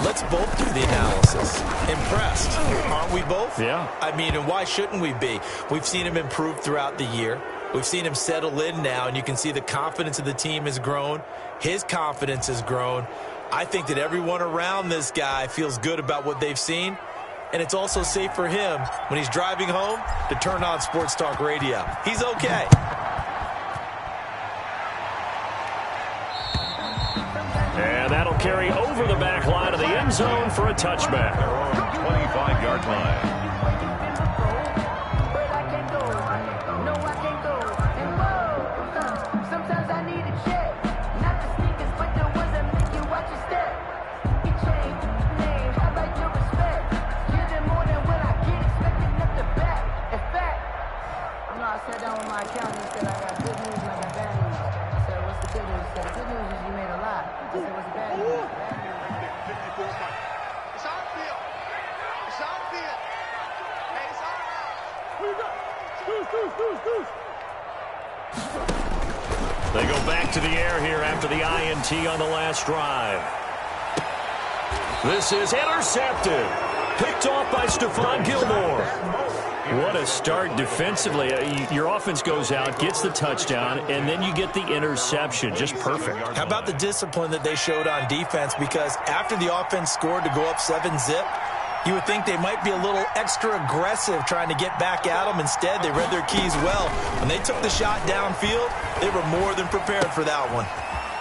Let's both do the analysis. Impressed, aren't we both? Yeah. I mean, and why shouldn't we be? We've seen him improve throughout the year. We've seen him settle in now, and you can see the confidence of the team has grown. His confidence has grown. I think that everyone around this guy feels good about what they've seen, and it's also safe for him when he's driving home to turn on Sports Talk Radio. He's okay. And that'll carry over the back line of the end zone for a touchback. They're on the 25-yard line. They go back to the air here after the INT on the last drive. This is intercepted. Picked off by Stephon Gilmore. What a start defensively. Your offense goes out, gets the touchdown, and then you get the interception. Just perfect. How about the discipline that they showed on defense? Because after the offense scored to go up 7-zip, you would think they might be a little extra aggressive trying to get back at them. Instead, they read their keys well. When they took the shot downfield, they were more than prepared for that one.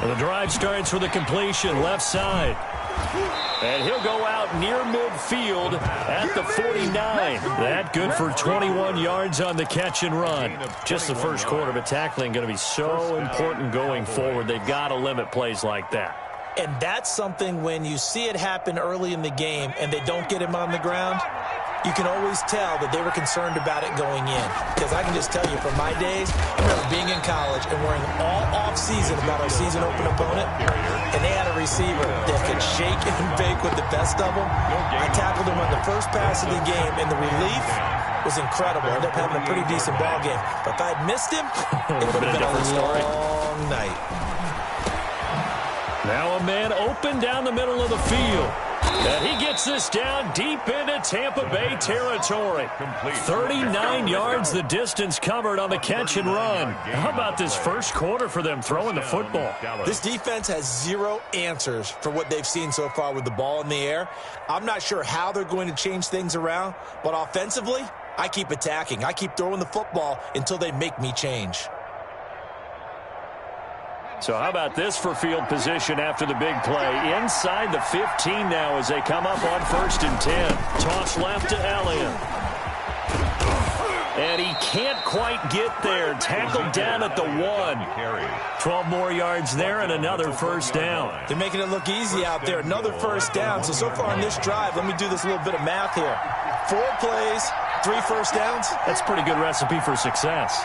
And the drive starts with a completion left side. And he'll go out near midfield at the 49. That good for 21 yards on the catch and run. Just the first quarter, but tackling going to be so important going forward. They've got to limit plays like that. And that's something when you see it happen early in the game and they don't get him on the ground, you can always tell that they were concerned about it going in. Because I can just tell you from my days, I remember being in college and worrying all off-season about our season open opponent, and they had a receiver that could shake and bake with the best of them. I tackled him on the first pass of the game, and the relief was incredible. I ended up having a pretty decent ball game. But if I had missed him, it would have been a long night. Now a man open down the middle of the field. And he gets this down deep into Tampa Bay territory. 39 yards the distance covered on the catch and run. How about this first quarter for them throwing the football? This defense has zero answers for what they've seen so far with the ball in the air. I'm not sure how they're going to change things around, but offensively, I keep attacking. I keep throwing the football until they make me change. So how about this for field position after the big play? Inside the 15 now as they come up on 1st and 10. Toss left to Elliott. And he can't quite get there. Tackled down at the 1. 12 more yards there and another first down. They're making it look easy out there. Another first down. So far on this drive, let me do this little bit of math here. 4 plays, 3 first downs. That's a pretty good recipe for success.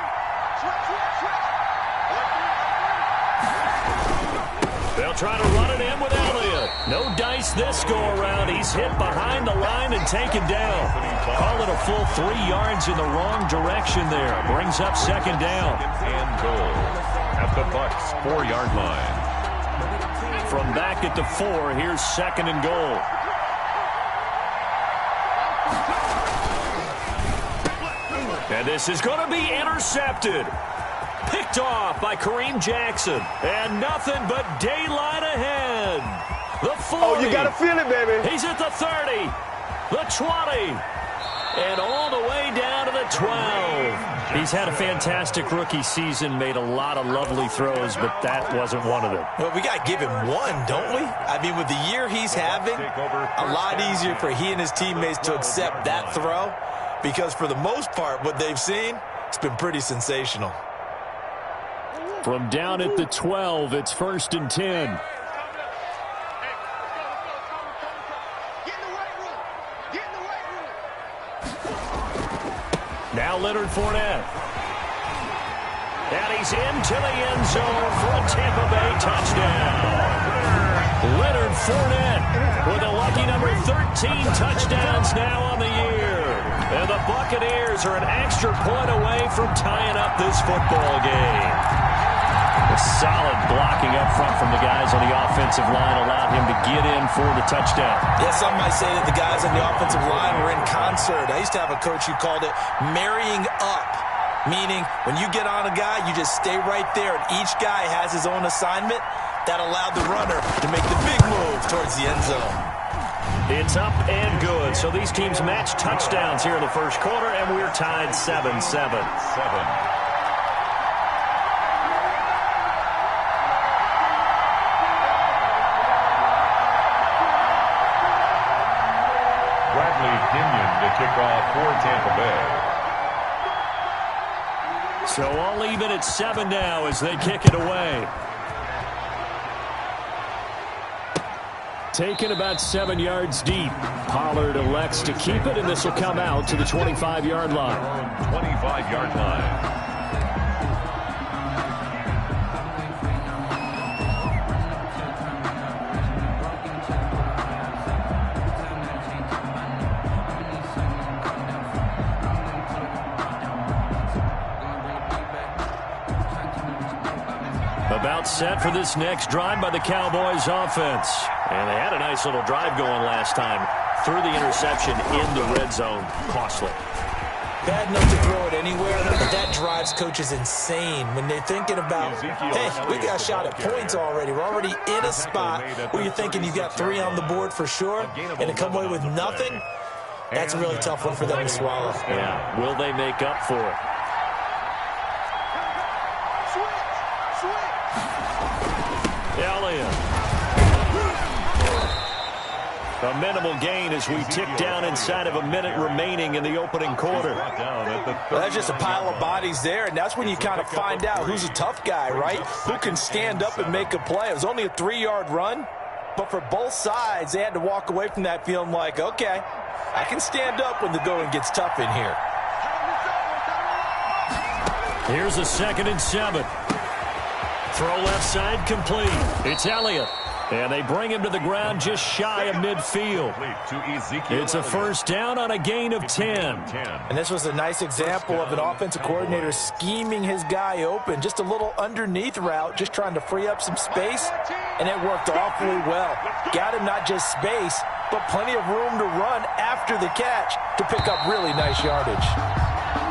They'll try to run it in with Elliott. No dice this go-around. He's hit behind the line and taken down. Call it a full 3 yards in the wrong direction there. Brings up 2nd down. And goal at the Bucs 4-yard line. From back at the 4, here's 2nd and goal. And this is going to be intercepted. Picked off by Kareem Jackson. And nothing but daylight ahead. The 40. Oh, you got to feel it, baby. He's at the 30. The 20. And all the way down to the 12. He's had a fantastic rookie season, made a lot of lovely throws, but that wasn't one of them. Well, we got to give him one, don't we? I mean, with the year he's having, a lot easier for he and his teammates to accept that throw, because for the most part, what they've seen, it's been pretty sensational. From down at the 12, it's 1st and 10. Now Leonard Fournette. And he's into the end zone for a Tampa Bay touchdown. Leonard Fournette with a lucky number 13 touchdowns now on the year. And the Buccaneers are an extra point away from tying up this football game. A solid blocking up front from the guys on the offensive line allowed him to get in for the touchdown. Yeah, some might say that the guys on the offensive line were in concert. I used to have a coach who called it marrying up, meaning when you get on a guy, you just stay right there, and each guy has his own assignment. That allowed the runner to make the big move towards the end zone. It's up and good. So these teams match touchdowns here in the first quarter, and we're tied 7-7. Kenyon to kick off for Tampa Bay. So all even at 7 now as they kick it away. Taken about 7 yards deep. Pollard elects to keep it, and this will come out to the 25-yard line. 25-yard line. About set for this next drive by the Cowboys offense. And they had a nice little drive going last time. Threw the interception in the red zone. Costly. Bad enough to throw it anywhere, but that drives coaches insane when they're thinking about, hey, we got a shot at points already. We're already in a spot where you're thinking you got 3 on the board for sure, and to come away with nothing, that's a really tough one for them to swallow. Yeah, will they make up for it? Elliott. A minimal gain as we tick down inside of a minute remaining in the opening quarter. Well, that's just a pile of bodies there, and that's when you kind of find out who's a tough guy, right? Who can stand up and make a play. It was only a 3-yard run, but for both sides, they had to walk away from that feeling like, okay, I can stand up when the going gets tough in here. Here's a 2nd and 7. Throw left side complete. It's Elliott. And they bring him to the ground just shy of midfield. It's a first down on a gain of 10. And this was a nice example of an offensive coordinator scheming his guy open. Just a little underneath route, just trying to free up some space. And it worked awfully well. Got him not just space, but plenty of room to run after the catch to pick up really nice yardage.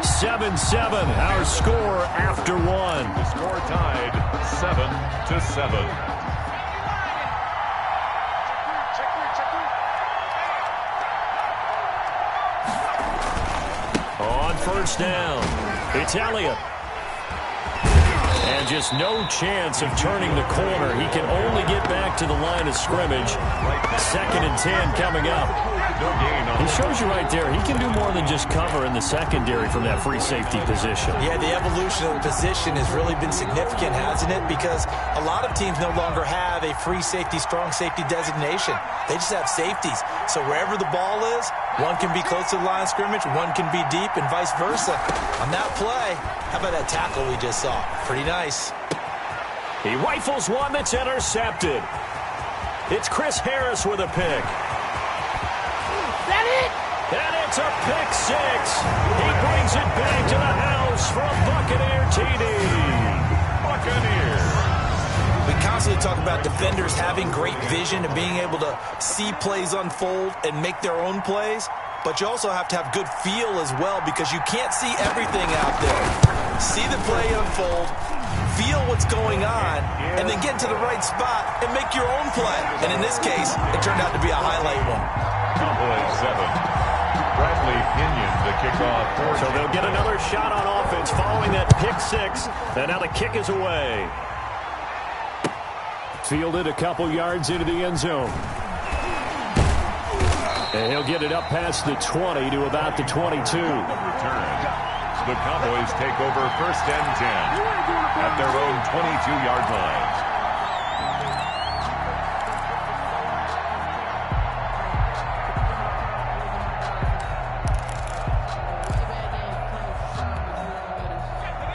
7-7, our score after 1. The score tied 7-7. On first down, it's Elliott. And just no chance of turning the corner. He can only get back to the line of scrimmage. 2nd and 10 coming up. He shows you right there, he can do more than just cover in the secondary from that free safety position. Yeah, the evolution of the position has really been significant, hasn't it? Because a lot of teams no longer have a free safety, strong safety designation. They just have safeties. So wherever the ball is, one can be close to the line of scrimmage, one can be deep, and vice versa. On that play, how about that tackle we just saw? Pretty nice. He rifles one that's intercepted. It's Chris Harris with a pick. And it's a pick 6. He brings it back to the house for a Buccaneer TD. Buccaneer. We constantly talk about defenders having great vision and being able to see plays unfold and make their own plays. But you also have to have good feel as well, because you can't see everything out there. See the play unfold, feel what's going on, and then get to the right spot and make your own play. And in this case, it turned out to be a highlight one. Cowboys 7. Bradley Kenyon to kick off. So they'll get another shot on offense following that pick 6. And now the kick is away. Fielded a couple yards into the end zone. And he'll get it up past the 20 to about the 22. The Cowboys take over 1st and 10 at their own 22-yard line.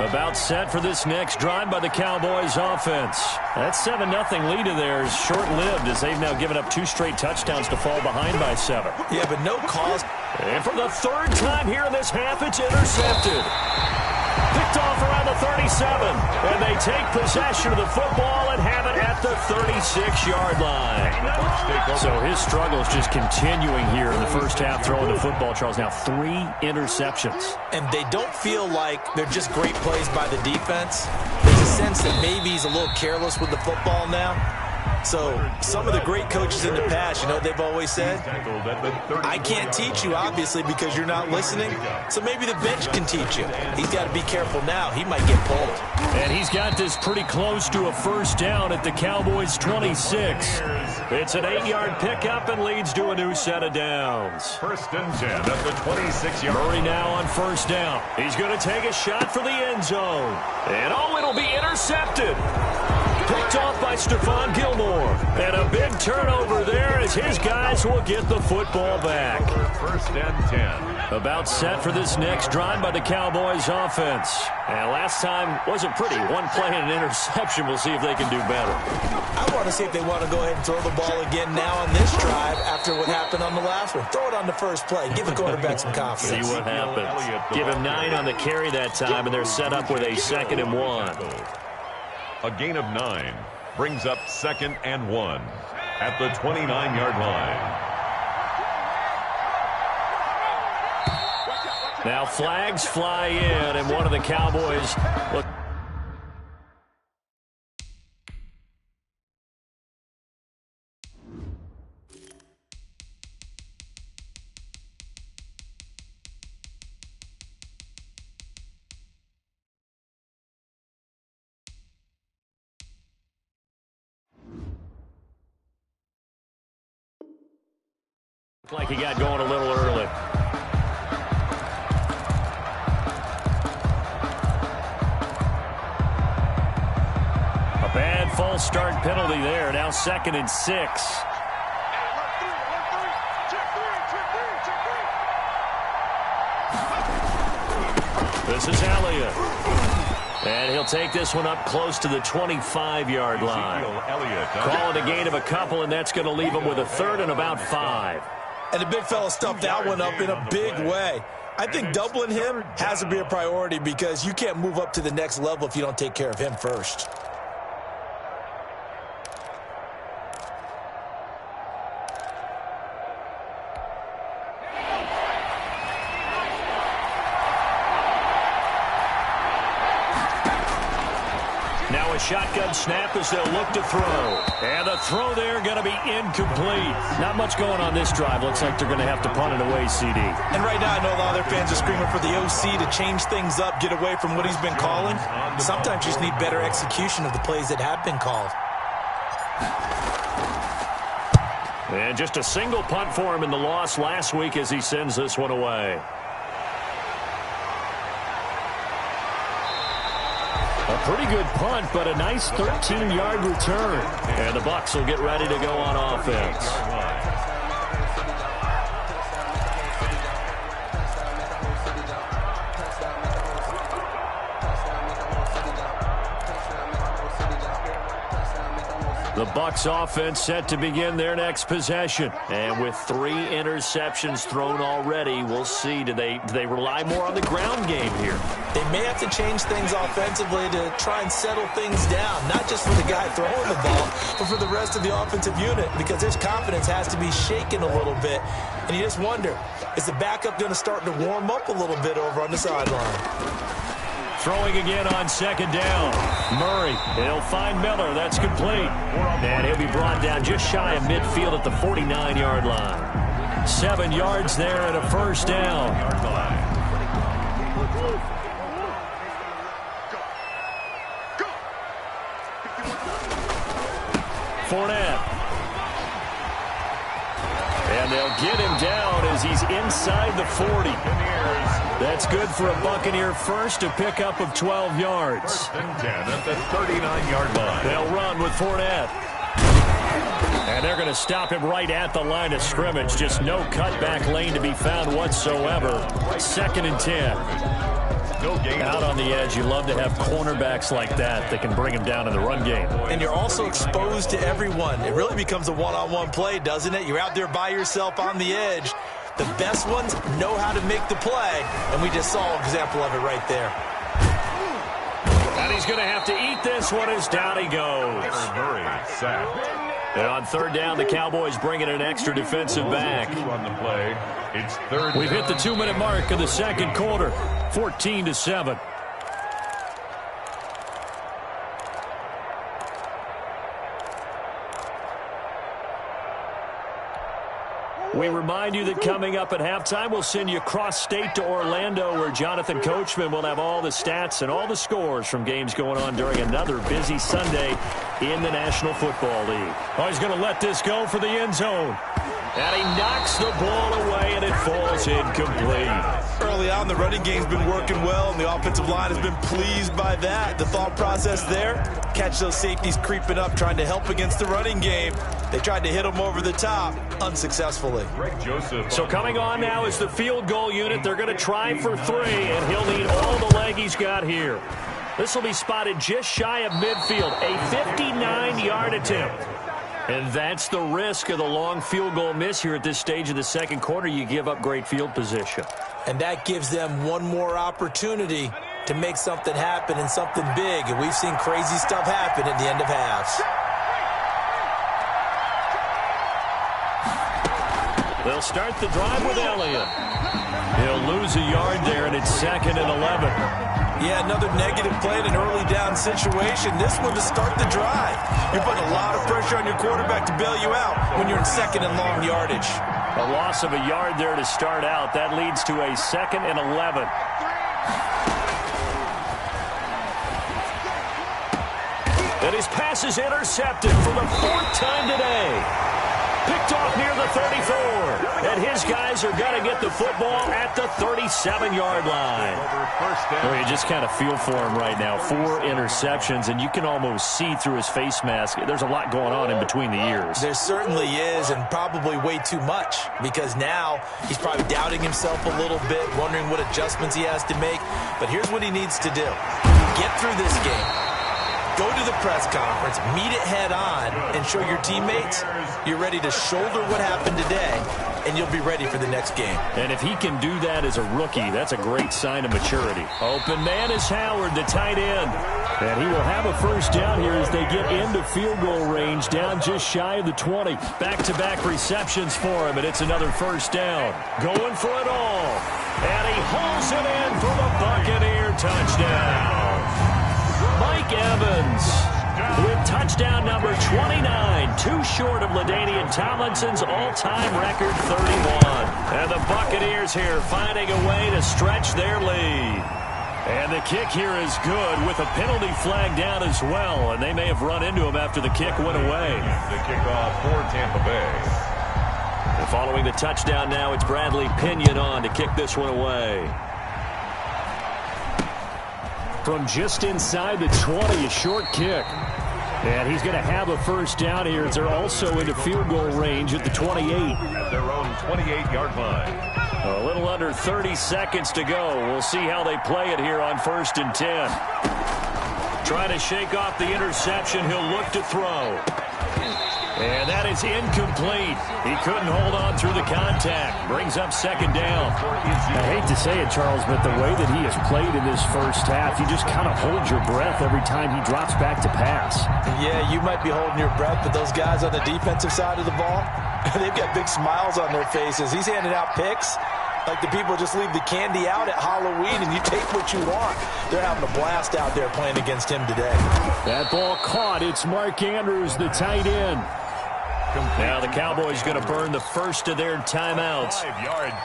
About set for this next drive by the Cowboys offense. That 7-0 lead of theirs short-lived, as they've now given up 2 straight touchdowns to fall behind by 7. Yeah, but no cause. And for the 3rd time here in this half, it's intercepted. Picked off around the 37. And they take possession of the football and have it at the 36-yard line. So his struggles just continuing here in the first half throwing the football, Charles. Now 3 interceptions. And they don't feel like they're just great plays by the defense. There's a sense that maybe he's a little careless with the football now. So some of the great coaches in the past, you know what they've always said? I can't teach you, obviously, because you're not listening. So maybe the bench can teach you. He's got to be careful now. He might get pulled. And he's got this pretty close to a first down at the Cowboys' 26. It's an 8-yard pickup and leads to a new set of downs. First and 10 at the 26-yard. Murray now on first down. He's going to take a shot for the end zone. And it'll be intercepted. Picked off by Stephon Gilmore. And a big turnover there as his guys will get the football back. First and 10. About set for this next drive by the Cowboys offense. And last time wasn't pretty. One play and an interception. We'll see if they can do better. I want to see if they want to go ahead and throw the ball again now on this drive after what happened on the last one. Throw it on the first play. Give the quarterback some confidence. See what happens. Give him 9 on the carry that time, and they're set up with a 2nd and 1. A gain of 9 brings up 2nd and 1 at the 29-yard line. Now flags fly in, and one of the Cowboys look. Like he got going a little early. A bad false start penalty there. Now 2nd and 6. This is Elliott. And he'll take this one up close to the 25-yard line. Call it a gain of a couple, and that's going to leave him with a 3rd and about 5. And the big fella stuffed that one up in a big way. I think doubling him has to be a priority because you can't move up to the next level if you don't take care of him first. Now a shotgun snap as they'll look to throw. And the throw there going to be incomplete. Not much going on this drive. Looks like they're going to have to punt it away, CD. And right now I know a lot of their fans are screaming for the OC to change things up, get away from what he's been calling. Sometimes you just need better execution of the plays that have been called. And just a single punt for him in the loss last week as he sends this one away. A pretty good punt, but a nice 13-yard return. And the Bucs will get ready to go on offense. The Bucs offense set to begin their next possession. And with 3 interceptions thrown already, we'll see. Do they rely more on the ground game here? They may have to change things offensively to try and settle things down, not just for the guy throwing the ball, but for the rest of the offensive unit, because his confidence has to be shaken a little bit. And you just wonder, is the backup going to start to warm up a little bit over on the sideline? Throwing again on 2nd down. Murray, he'll find Miller. That's complete. And he'll be brought down just shy of midfield at the 49-yard line. 7 yards there and a first down. Fournette. And they'll get him down as he's inside the 40. That's good for a Buccaneer first, a pickup of 12 yards. 10 at the 39-yard line. They'll run with Fournette. And they're going to stop him right at the line of scrimmage. Just no cutback lane to be found whatsoever. 2nd and 10. Out on the edge, you love to have cornerbacks like that can bring him down in the run game. And you're also exposed to everyone. It really becomes a one-on-one play, doesn't it? You're out there by yourself on the edge. The best ones know how to make the play, and we just saw an example of it right there. And he's going to have to eat this one as down he goes. Murray sacked. And on third down, the Cowboys bring in an extra defensive back. On the play, it's third. We've hit the 2-minute mark of the second quarter, 14-7. We remind you that coming up at halftime, we'll send you cross-state to Orlando, where Jonathan Coachman will have all the stats and all the scores from games going on during another busy Sunday in the National Football League. Oh, he's going to let this go for the end zone. And he knocks the ball away, and it falls incomplete. Early on, the running game's been working well, and the offensive line has been pleased by that. The thought process there, catch those safeties creeping up, trying to help against the running game. They tried to hit them over the top, unsuccessfully. So coming on now is the field goal unit. They're going to try for 3, and he'll need all the leg he's got here. This will be spotted just shy of midfield, a 59-yard attempt. And that's the risk of the long field goal miss here at this stage of the second quarter. You give up great field position. And that gives them one more opportunity to make something happen and something big. And we've seen crazy stuff happen at the end of halves. They'll start the drive with Elliott. He'll lose a yard there, and it's 2nd and 11. Yeah, another negative play in an early down situation. This one to start the drive. You're putting a lot of pressure on your quarterback to bail you out when you're in 2nd and long yardage. A loss of a yard there to start out. That leads to a 2nd and 11. And his pass is intercepted for the 4th time today. Picked off near the 34. And his guys are going to get the football at the 37-yard line. Well, you just kind of feel for him right now. 4 interceptions, and you can almost see through his face mask. There's a lot going on in between the ears. There certainly is, and probably way too much, because now he's probably doubting himself a little bit, wondering what adjustments he has to make. But here's what he needs to do. Get through this game. Go to the press conference, meet it head on, and show your teammates you're ready to shoulder what happened today, and you'll be ready for the next game. And if he can do that as a rookie, that's a great sign of maturity. Open man is Howard, the tight end. And he will have a first down here as they get into field goal range, down just shy of the 20. Back-to-back receptions for him, and it's another first down. Going for it all. And he hauls it in for the Buccaneer touchdown. Mike Evans with touchdown number 29, too short of LaDainian Tomlinson's all-time record 31. And the Buccaneers here finding a way to stretch their lead. And the kick here is good with a penalty flag down as well, and they may have run into him after the kick went away. The kickoff for Tampa Bay. And following the touchdown now, it's Bradley Pinion on to kick this one away. From just inside the 20, a short kick. And he's going to have a first down here as they're also into field goal range at the 28. At their own 28-yard line. A little under 30 seconds to go. We'll see how they play it here on 1st and 10. Trying to shake off the interception. He'll look to throw. And that is incomplete. He couldn't hold on through the contact. Brings up 2nd down. I hate to say it, Charles, but the way that he has played in this first half, you just kind of hold your breath every time he drops back to pass. Yeah, you might be holding your breath, but those guys on the defensive side of the ball, they've got big smiles on their faces. He's handing out picks like the people just leave the candy out at Halloween and you take what you want. They're having a blast out there playing against him today. That ball caught. It's Mark Andrews, the tight end. Now the Cowboys going to burn the first of their timeouts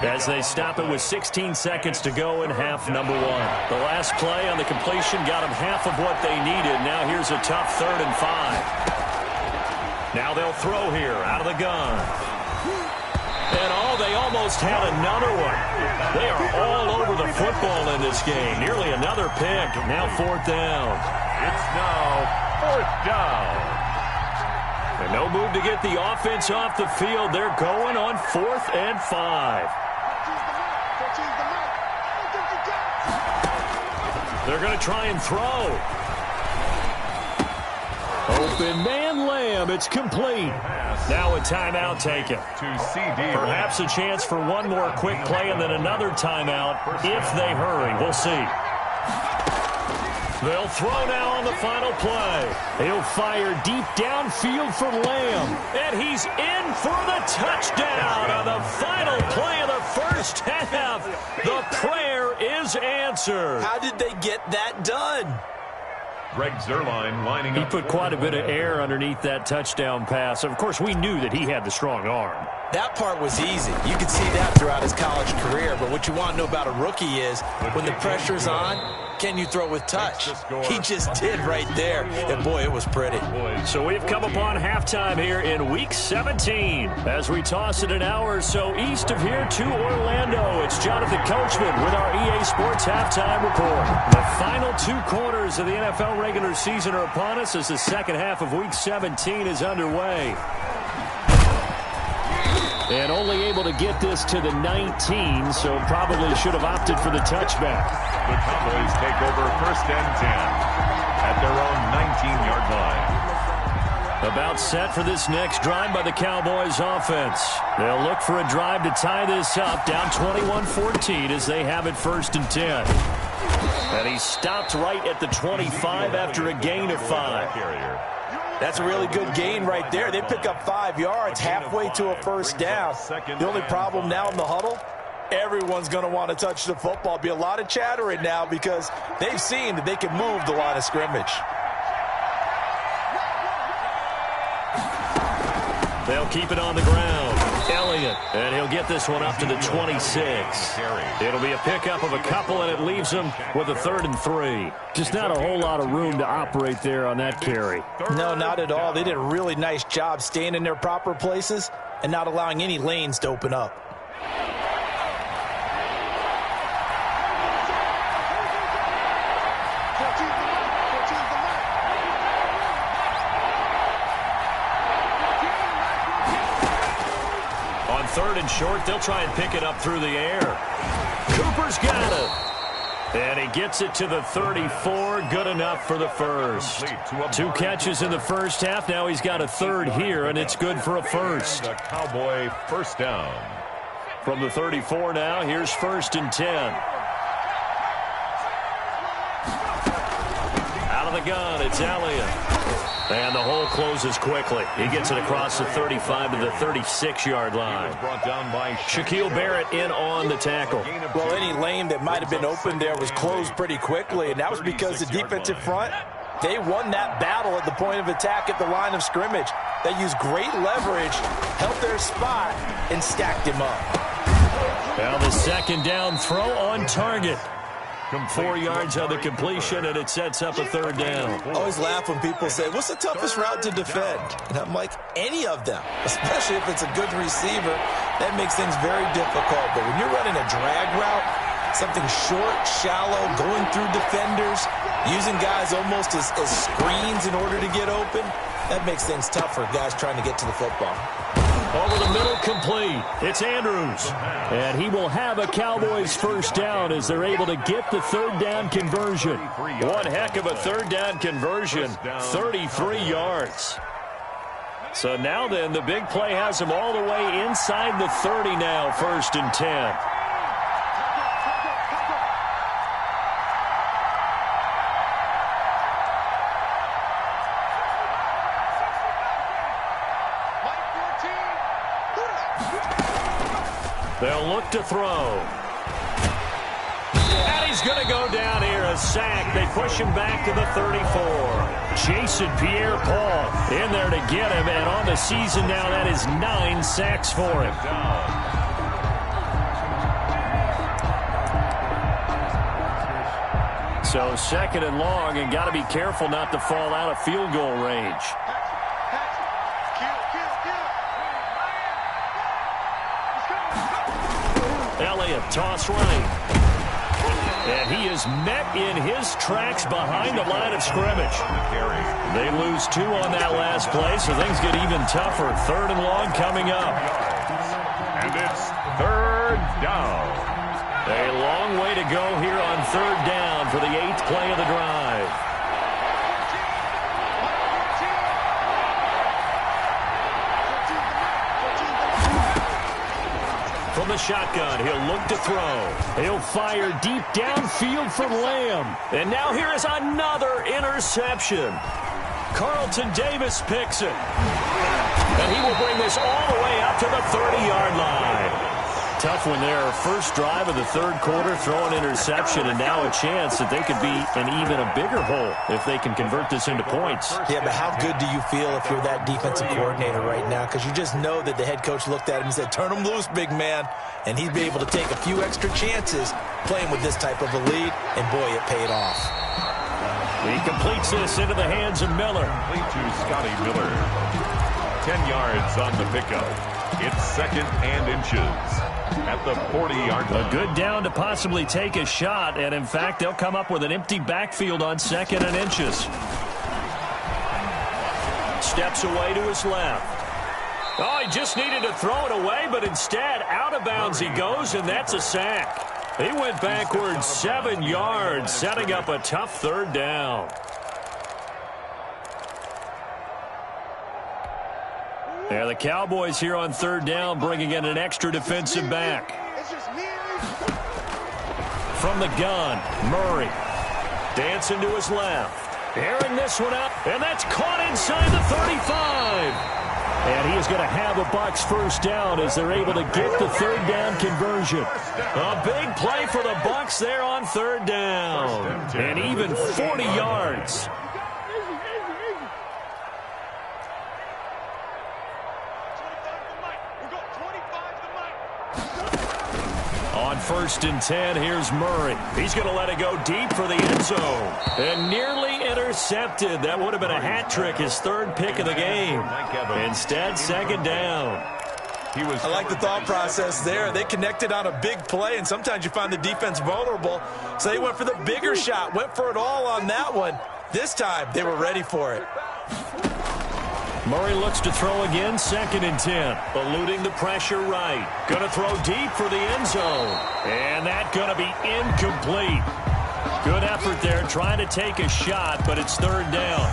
as they stop it with 16 seconds to go in half number 1. The last play on the completion got them half of what they needed. Now here's a tough 3rd and 5. Now they'll throw here out of the gun. And they almost had another one. They are all over the football in this game. Nearly another pick. Now 4th down. It's now 4th down. And no move to get the offense off the field. They're going on 4th and 5. They're going to try and throw. Open man Lamb. It's complete. Now a timeout taken. Perhaps a chance for one more quick play and then another timeout if they hurry. We'll see. They'll throw now on the final play. He'll fire deep downfield for Lamb. And he's in for the touchdown on the final play of the first half. The prayer is answered. How did they get that done? Greg Zuerlein lining up. He put quite a bit of air underneath that touchdown pass. Of course, we knew that he had the strong arm. That part was easy. You could see that throughout his college career. But what you want to know about a rookie is when the pressure's on, can you throw with touch? He just did right there. And, boy, it was pretty. So we've come upon halftime here in Week 17. As we toss it an hour or so east of here to Orlando, it's Jonathan Coachman with our EA Sports Halftime Report. The final 2 quarters of the NFL regular season are upon us as the second half of Week 17 is underway. And only able to get this to the 19, so probably should have opted for the touchback. The Cowboys take over 1st and 10 at their own 19-yard line. About set for this next drive by the Cowboys offense. They'll look for a drive to tie this up, down 21-14 as they have it 1st and 10. And he stopped right at the 25 after a gain of 5. That's a really good gain right there. They pick up 5 yards halfway to a 1st down. The only problem now in the huddle, everyone's going to want to touch the football. Be a lot of chatter right now because they've seen that they can move the line of scrimmage. They'll keep it on the ground. Elliott, and he'll get this one up to the 26. It'll be a pickup of a couple, and it leaves him with a 3rd and 3. Just not a whole lot of room to operate there on that carry. No, not at all. They did a really nice job staying in their proper places and not allowing any lanes to open up. On 3rd and short, they'll try and pick it up through the air. Cooper's got it. And he gets it to the 34. Good enough for the first. 2 catches in the first half. Now he's got a 3rd here, and it's good for a 1st. The Cowboy 1st down. From the 34 now, here's 1st and 10. Out of the gun, it's Elliott. And the hole closes quickly. He gets it across the 35 to the 36-yard line. Brought down by Shaquille Barrett in on the tackle. Well, any lane that might have been open there was closed pretty quickly, and that was because the defensive front, they won that battle at the point of attack at the line of scrimmage. They used great leverage, held their spot, and stacked him up. Now the 2nd down throw on target. 4 yards on the completion, and it sets up a 3rd down. I always laugh when people say, what's the toughest route to defend? And I'm like, any of them, especially if it's a good receiver. That makes things very difficult. But when you're running a drag route, something short, shallow, going through defenders, using guys almost as screens in order to get open, that makes things tough for guys trying to get to the football. Over the middle, complete. It's Andrews. And he will have a Cowboys 1st down as they're able to get the 3rd down conversion. One heck of a 3rd down conversion, 33 yards. So now then, the big play has him all the way inside the 30 now, 1st and 10. They'll look to throw. And he's going to go down here, a sack. They push him back to the 34. Jason Pierre-Paul in there to get him, and on the season now, that is 9 sacks for him. So 2nd and long, and got to be careful not to fall out of field goal range. Elliott, toss right. And he is met in his tracks behind the line of scrimmage. They lose 2 on that last play, so things get even tougher. 3rd and long coming up. And it's 3rd down. A long way to go here on 3rd down for the 8th play of the drive. From the shotgun, he'll look to throw. He'll fire deep downfield for Lamb. And now here is another interception. Carlton Davis picks it. And he will bring this all the way up to the 30-yard line. Tough one there. First drive of the third quarter, throw an interception, and now a chance that they could be in even a bigger hole if they can convert this into points. Yeah, but how good do you feel if you're that defensive coordinator right now? Because you just know that the head coach looked at him and said, turn him loose, big man. And he'd be able to take a few extra chances playing with this type of a lead, and boy, it paid off. He completes this into the hands of Miller. Complete to Scotty Miller. 10 yards on the pickup. It's 2nd and inches at the 40-yard line. A good down to possibly take a shot, and in fact, they'll come up with an empty backfield on 2nd and inches. Steps away to his left. Oh, he just needed to throw it away, but instead, out of bounds he goes, and that's a sack. He went backwards 7 yards, setting up a tough third down. Yeah, the Cowboys here on third down, bringing in an extra defensive back. From the gun, Murray. Dancing to his left. Airing this one up, and that's caught inside the 35. And he is going to have a Bucs first down as they're able to get the third down conversion. A big play for the Bucs there on third down. And even 40 yards. On 1st and 10, here's Murray. He's going to let it go deep for the end zone. And nearly intercepted. That would have been a hat trick, his third pick of the game. Instead, 2nd down. I like the thought process there. They connected on a big play, and sometimes you find the defense vulnerable. So they went for the bigger shot, went for it all on that one. This time, they were ready for it. Murray looks to throw again, 2nd and 10. Eluding the pressure right. Going to throw deep for the end zone. And that's going to be incomplete. Good effort there, trying to take a shot, but it's third down.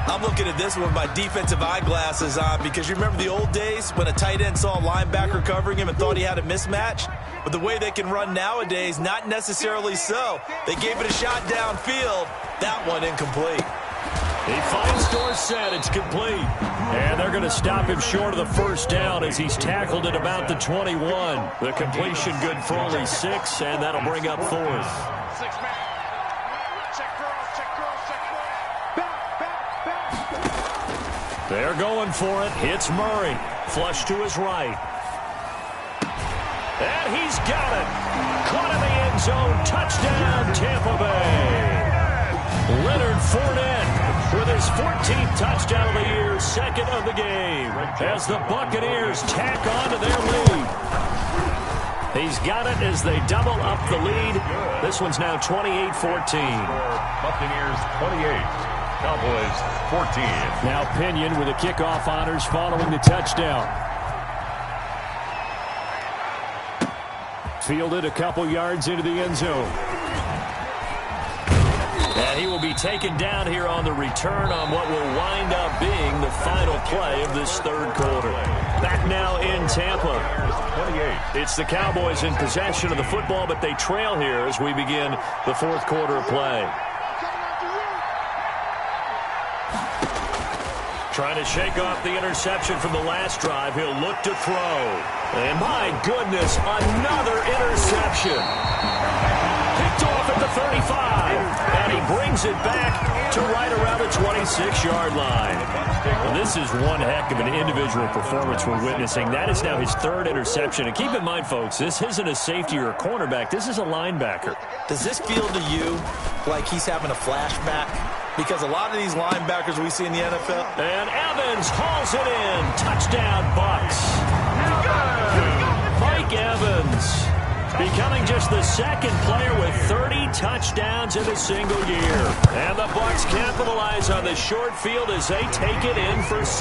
I'm looking at this one with my defensive eyeglasses on because you remember the old days when a tight end saw a linebacker covering him and thought he had a mismatch? But the way they can run nowadays, not necessarily so. They gave it a shot downfield. That one incomplete. He finds Dorsett. It's complete. And they're going to stop him short of the first down as he's tackled at about the 21. The completion good for only 6, and that'll bring up 4th. They're going for it. Hits Murray. Flush to his right. And he's got it. Caught in the end zone. Touchdown, Tampa Bay. Leonard Fournette with his 14th touchdown of the year, 2nd of the game, as the Buccaneers tack on to their lead. He's got it as they double up the lead. This one's now 28-14. Buccaneers 28, Cowboys 14. Now Pinion with the kickoff honors following the touchdown. Fielded a couple yards into the end zone. And he will be taken down here on the return on what will wind up being the final play of this third quarter. Back now in Tampa. It's the Cowboys in possession of the football, but they trail here as we begin the fourth quarter of play. Trying to shake off the interception from the last drive. He'll look to throw. And my goodness, another interception. Picked off at the 35. And he brings it back to right around the 26-yard line. Well, this is one heck of an individual performance we're witnessing. That is now his third interception. And keep in mind, folks, this isn't a safety or a cornerback. This is a linebacker. Does this feel to you like he's having a flashback? Because a lot of these linebackers we see in the NFL. And Evans hauls it in. Touchdown, Bucs. Mike Evans becoming just the second player with 30 touchdowns in a single year. And the Bucs capitalize on the short field as they take it in for 6.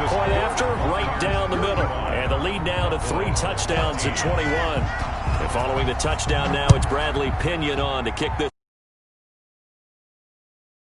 Point after, right down the middle. And the lead now to 3 touchdowns at 21. And following the touchdown now, it's Bradley Pinion on to kick this.